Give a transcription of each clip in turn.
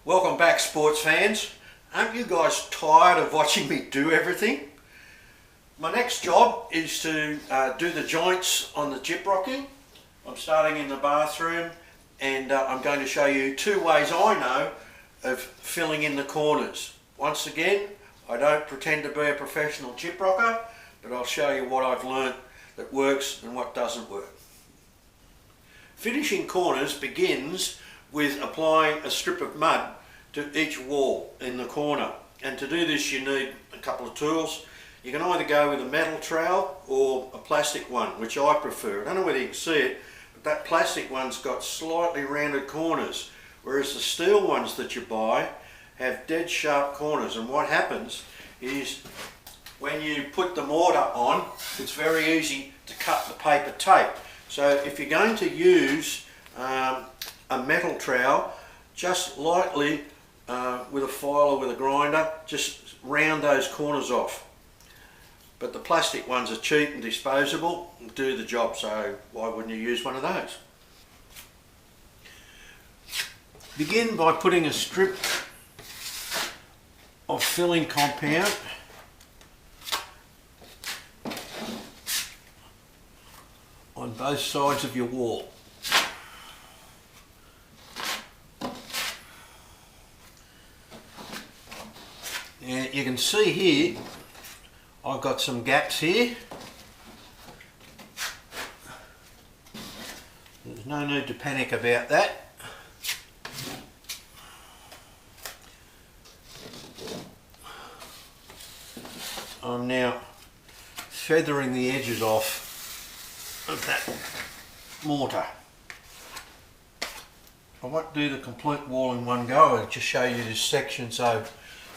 Welcome back, sports fans. Aren't you guys tired of watching me do everything? My next job is to do the joints on the gyprocking. I'm starting in the bathroom, and I'm going to show you 2 ways I know of filling in the corners. Once again, I don't pretend to be a professional gyprocker, but I'll show you what I've learnt that works and what doesn't work. Finishing corners begins with applying a strip of mud to each wall in the corner, and to do this you need a couple of tools. You can either go with a metal trowel or a plastic one, which I prefer. I don't know whether you can see it, but that plastic one's got slightly rounded corners, whereas the steel ones that you buy have dead sharp corners. And what happens is when you put the mortar on, it's very easy to cut the paper tape. So if you're going to use a metal trowel, just lightly with a file or with a grinder, just round those corners off. But the plastic ones are cheap and disposable and do the job, so why wouldn't you use one of those? Begin by putting a strip of filling compound on both sides of your wall. Now you can see here, I've got some gaps here. There's no need to panic about that. I'm now feathering the edges off of that mortar. I won't do the complete wall in one go, I'll just show you this section so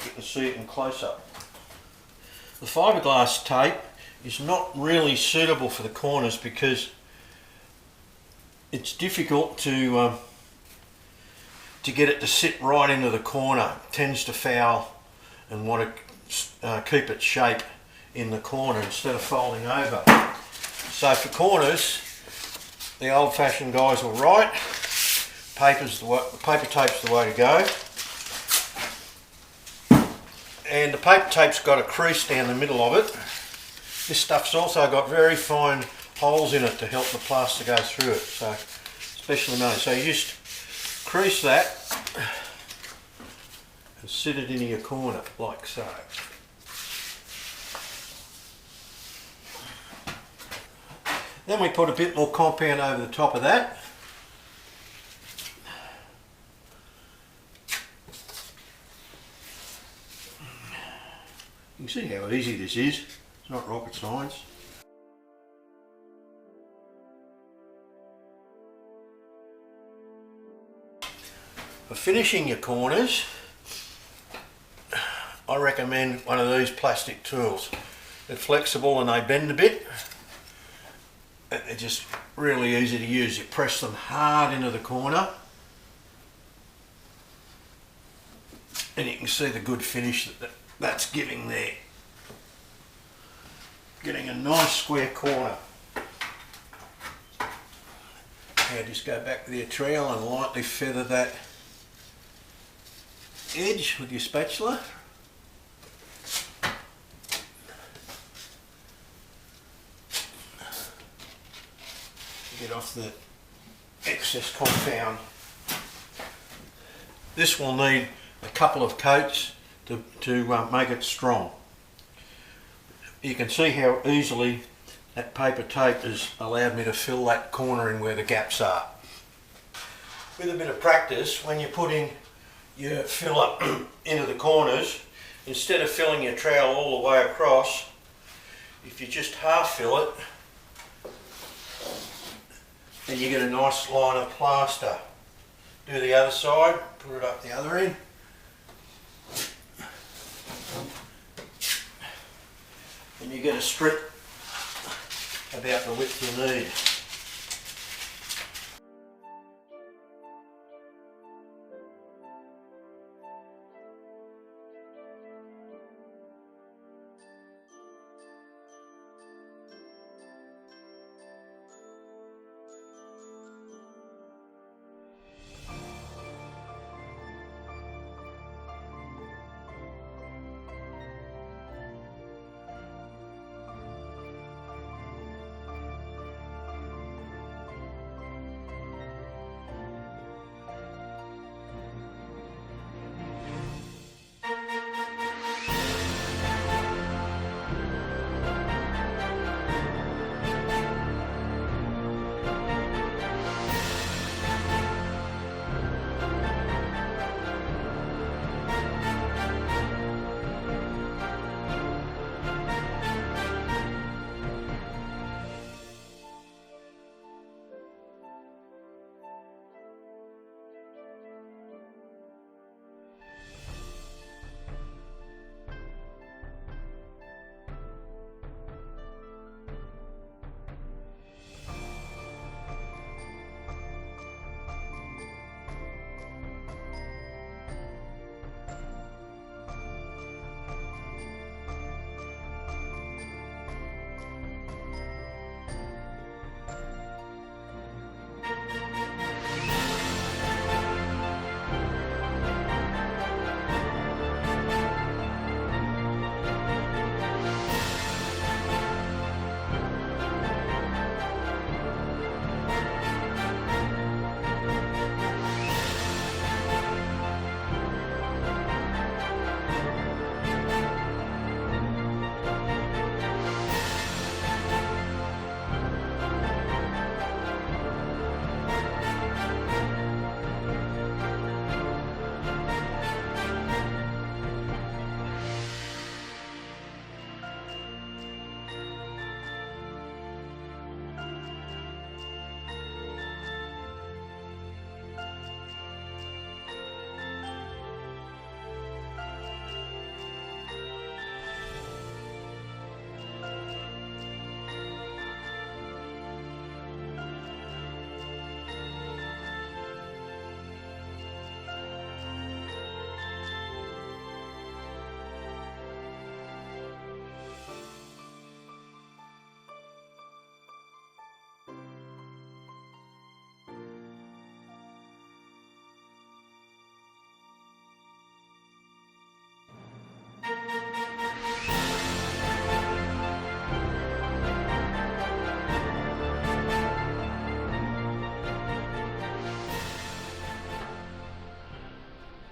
you can see it in close-up. The fiberglass tape is not really suitable for the corners because it's difficult to get it to sit right into the corner. It tends to foul and want to keep its shape in the corner instead of folding over. So for corners, the old-fashioned guys were right. Paper tape's the way to go. And the paper tape's got a crease down the middle of it. This stuff's also got very fine holes in it to help the plaster go through it, so especially made. So you just crease that and sit it into your corner like so. Then we put a bit more compound over the top of that. You can see how easy this is. It's not rocket science. For finishing your corners, I recommend one of these plastic tools. They're flexible and they bend a bit. They're just really easy to use. You press them hard into the corner and you can see the good finish that's giving there. Getting a nice square corner. Now just go back with your trowel and lightly feather that edge with your spatula. Get off the excess compound. This will need a couple of coats to make it strong. You can see how easily that paper tape has allowed me to fill that corner in where the gaps are. With a bit of practice, when you're putting your filler into the corners, instead of filling your trowel all the way across, if you just half fill it, then you get a nice line of plaster. Do the other side, put it up the other end. And you get a strip about the width you need.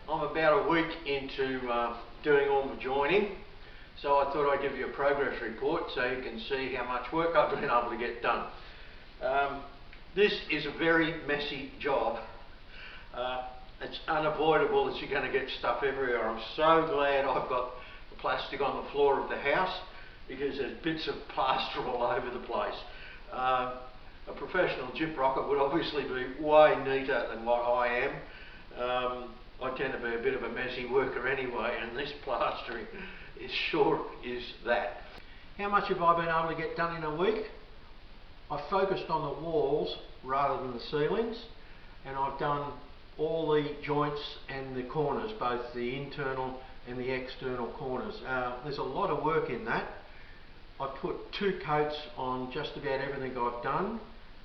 I'm about a week into doing all the joining, so I thought I'd give you a progress report so you can see how much work I've been able to get done. This is a very messy job. It's unavoidable that you're going to get stuff everywhere. I'm so glad I've got the plastic on the floor of the house because there's bits of plaster all over the place. A professional gyp rocket would obviously be way neater than what I am. I tend to be a bit of a messy worker anyway, and this plastering is that. How much have I been able to get done in a week? I focused on the walls rather than the ceilings, and I've done all the joints and the corners, both the internal and the external corners. There's a lot of work in that. I put 2 coats on just about everything I've done.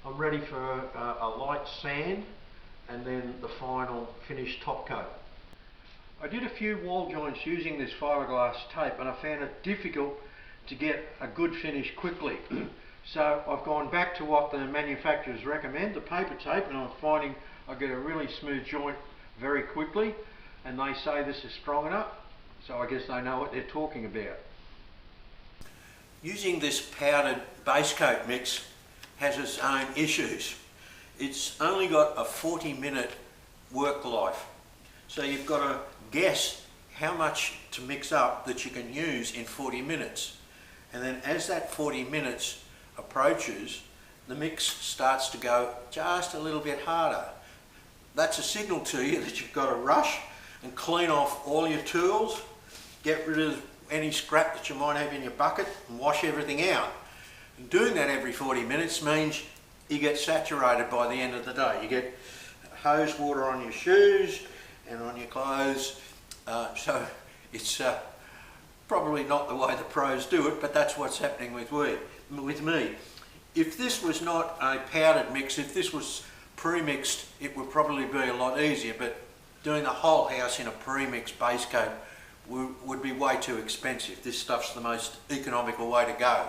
I'm ready for a light sand and then the final finished top coat. I did a few wall joints using this fiberglass tape, and I found it difficult to get a good finish quickly. So I've gone back to what the manufacturers recommend, the paper tape, and I'm finding I get a really smooth joint very quickly, and they say this is strong enough, so I guess they know what they're talking about. Using this powdered base coat mix has its own issues. It's only got a 40-minute work life, so you've got to guess how much to mix up that you can use in 40 minutes. And then as that 40 minutes approaches, the mix starts to go just a little bit harder. That's a signal to you that you've got to rush and clean off all your tools, get rid of any scrap that you might have in your bucket and wash everything out. And doing that every 40 minutes means you get saturated by the end of the day. You get hose water on your shoes and on your clothes, so it's probably not the way the pros do it, but that's what's happening with me. If this was not a powdered mix, if this was pre-mixed, it would probably be a lot easier, but doing the whole house in a pre-mixed base coat would be way too expensive. This stuff's the most economical way to go.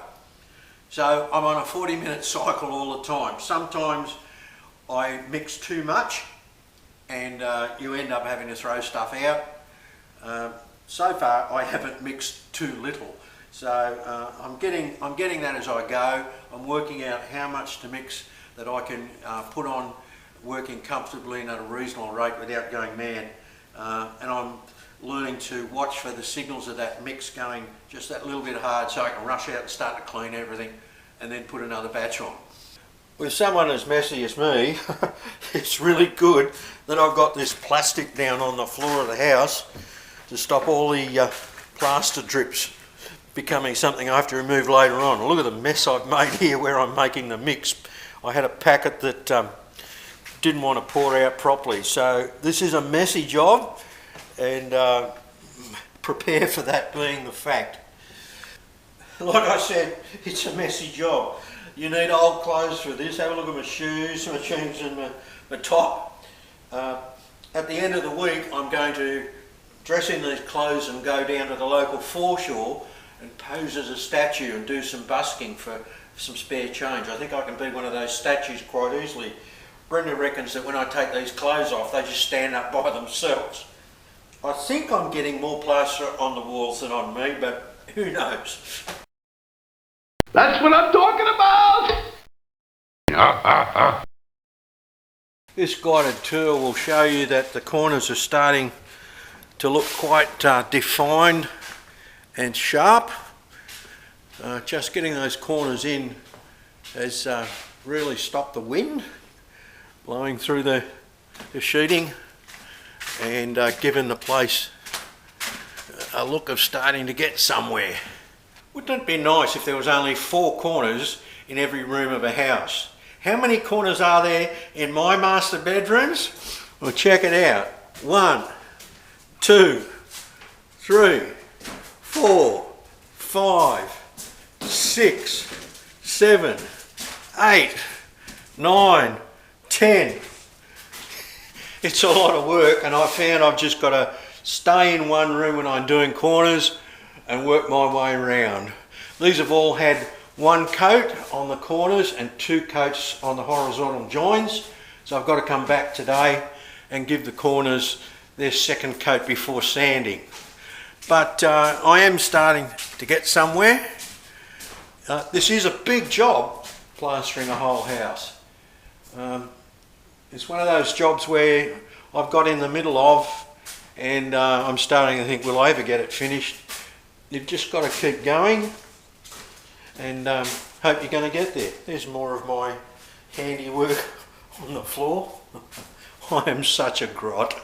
So I'm on a 40-minute cycle all the time. Sometimes I mix too much and you end up having to throw stuff out. So far I haven't mixed too little. So I'm getting that as I go. I'm working out how much to mix that I can put on working comfortably and at a reasonable rate without going mad. And I'm learning to watch for the signals of that mix going just that little bit hard so I can rush out and start to clean everything and then put another batch on. With someone as messy as me, it's really good that I've got this plastic down on the floor of the house to stop all the plaster drips becoming something I have to remove later on. Look at the mess I've made here where I'm making the mix. I had a packet that didn't want to pour out properly, so this is a messy job, and prepare for that being the fact. Like I said, it's a messy job. You need old clothes for this. Have a look at my shoes, my jeans and my top. At the end of the week I'm going to dress in these clothes and go down to the local foreshore and pose as a statue and do some busking for some spare change. I think I can be one of those statues quite easily. Brenda reckons that when I take these clothes off they just stand up by themselves. I think I'm getting more plaster on the walls than on me, but who knows? That's what I'm talking about! This guided tour will show you that the corners are starting to look quite defined and sharp. Just getting those corners in has really stopped the wind blowing through the sheeting and given the place a look of starting to get somewhere. Wouldn't it be nice if there was only 4 corners in every room of a house? How many corners are there in my master bedrooms? Well, check it out. 1, 2, 3, 4, 5, 6, 7, 8, 9, 10. It's a lot of work, and I found I've just got to stay in one room when I'm doing corners and work my way around. These have all had 1 coat on the corners and 2 coats on the horizontal joins, so I've got to come back today and give the corners their 2nd coat before sanding. But I am starting to get somewhere. This is a big job, plastering a whole house. It's one of those jobs where I've got in the middle of and I'm starting to think, will I ever get it finished? You've just got to keep going and hope you're going to get there. There's more of my handiwork on the floor. I am such a grot.